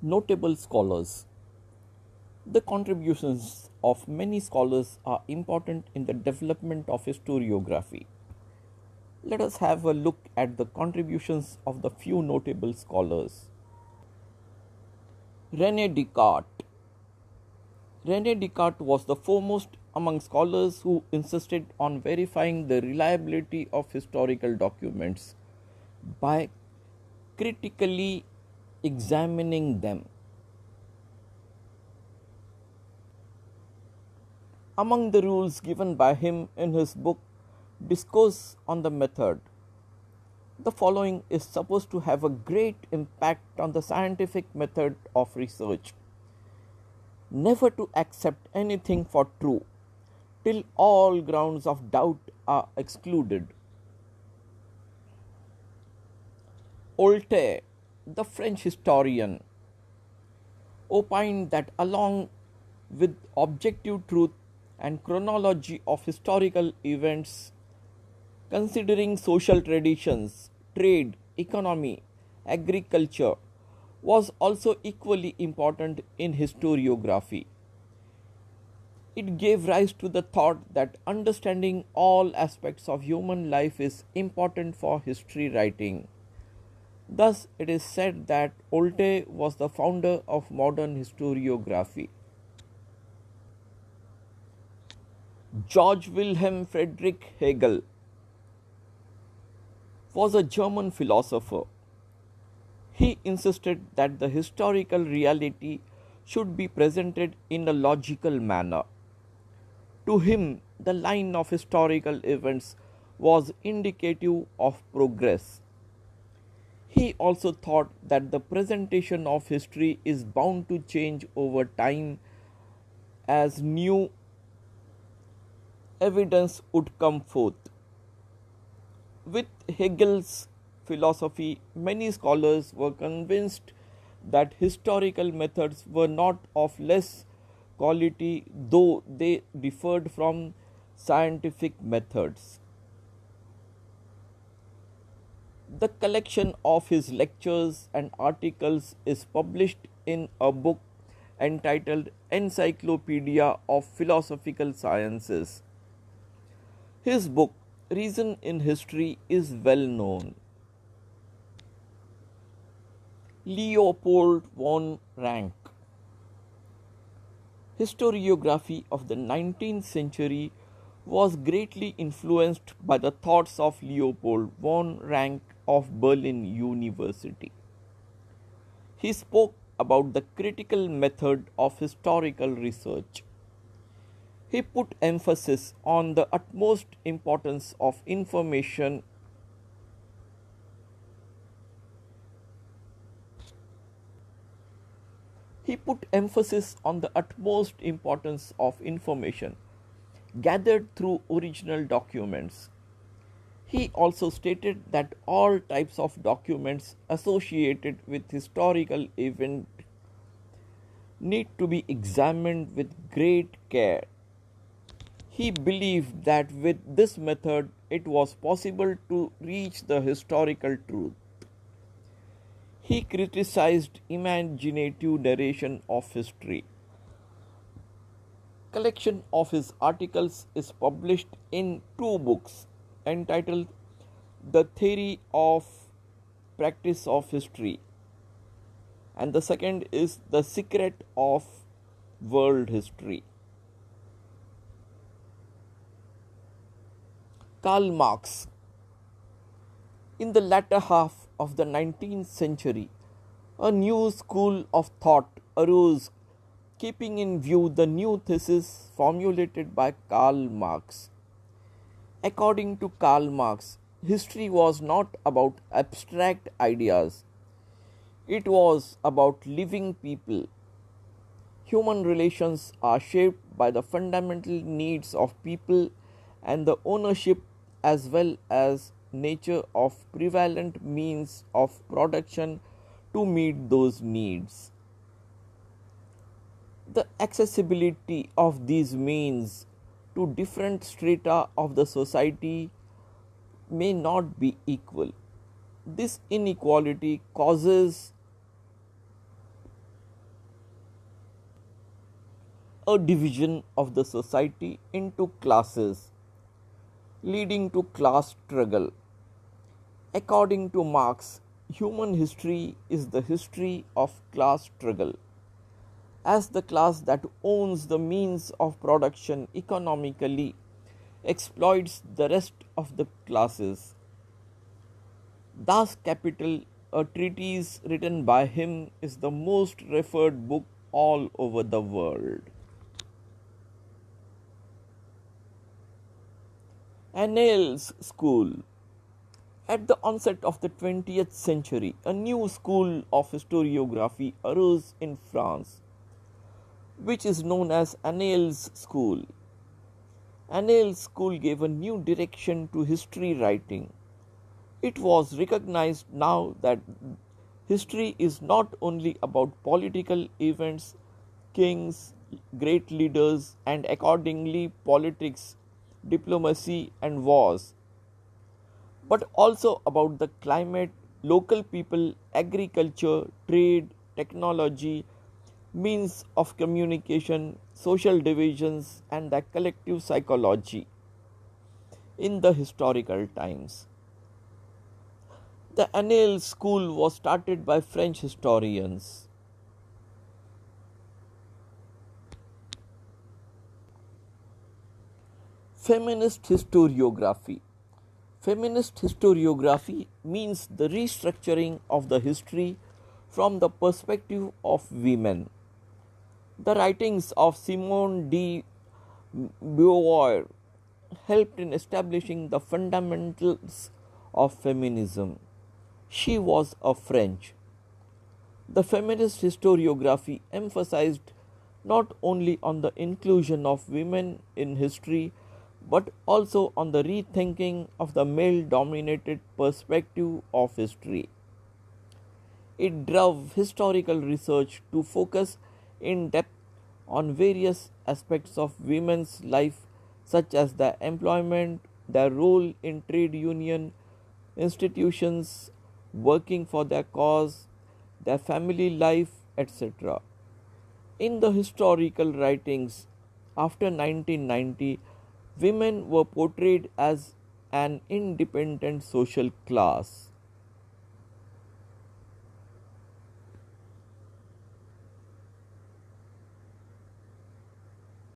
Notable scholars. The contributions of many scholars are important in the development of historiography. Let us have a look at the contributions of the few notable scholars. Rene Descartes. Rene Descartes was the foremost among scholars who insisted on verifying the reliability of historical documents by critically examining them. Among the rules given by him in his book Discourse on the Method, the following is supposed to have a great impact on the scientific method of research. Never to accept anything for true till all grounds of doubt are excluded. Voltaire, the French historian, opined that along with objective truth and chronology of historical events, considering social traditions, trade, economy, agriculture was also equally important in historiography. It gave rise to the thought that understanding all aspects of human life is important for history writing. Thus, it is said that Voltaire was the founder of modern historiography. Georg Wilhelm Friedrich Hegel was a German philosopher. He insisted that the historical reality should be presented in a logical manner. To him, the line of historical events was indicative of progress. He also thought that the presentation of history is bound to change over time as new evidence would come forth. With Hegel's philosophy, many scholars were convinced that historical methods were not of less quality, though they differed from scientific methods. The collection of his lectures and articles is published in a book entitled Encyclopedia of Philosophical Sciences. His book, Reason in History, is well known. Leopold von Ranke. Historiography of the 19th century was greatly influenced by the thoughts of Leopold von Ranke of Berlin University. He spoke about the critical method of historical research. He put emphasis on the utmost importance of information gathered through original documents. He also stated that all types of documents associated with historical event need to be examined with great care. He believed that with this method it was possible to reach the historical truth. He criticized imaginative narration of history. Collection of his articles is published in two books entitled The Theory of Practice of History, and the second is The Secret of World History. Karl Marx. In the latter half of the 19th century, a new school of thought arose, keeping in view the new thesis formulated by Karl Marx. According to Karl Marx, history was not about abstract ideas, it was about living people. Human relations are shaped by the fundamental needs of people and the ownership as well as nature of prevalent means of production to meet those needs. The accessibility of these means to different strata of the society may not be equal. This inequality causes a division of the society into classes, leading to class struggle. According to Marx, human history is the history of class struggle. As the class that owns the means of production economically exploits the rest of the classes. Das Kapital, a treatise written by him, is the most referred book all over the world. Annales School. At the onset of the 20th century, a new school of historiography arose in France, which is known as Annales School. Annales School gave a new direction to history writing. It was recognized now that history is not only about political events, kings, great leaders, and accordingly politics, diplomacy, and wars, but also about the climate, local people, agriculture, trade, technology, means of communication, social divisions, and the collective psychology in the historical times. The Annales School was started by French historians. Feminist historiography. Feminist historiography means the restructuring of the history from the perspective of women. The writings of Simone de Beauvoir helped in establishing the fundamentals of feminism. She was a French. The feminist historiography emphasized not only on the inclusion of women in history but also on the rethinking of the male-dominated perspective of history. It drove historical research to focus in depth on various aspects of women's life such as their employment, their role in trade union institutions, working for their cause, their family life, etc. In the historical writings after 1990, women were portrayed as an independent social class.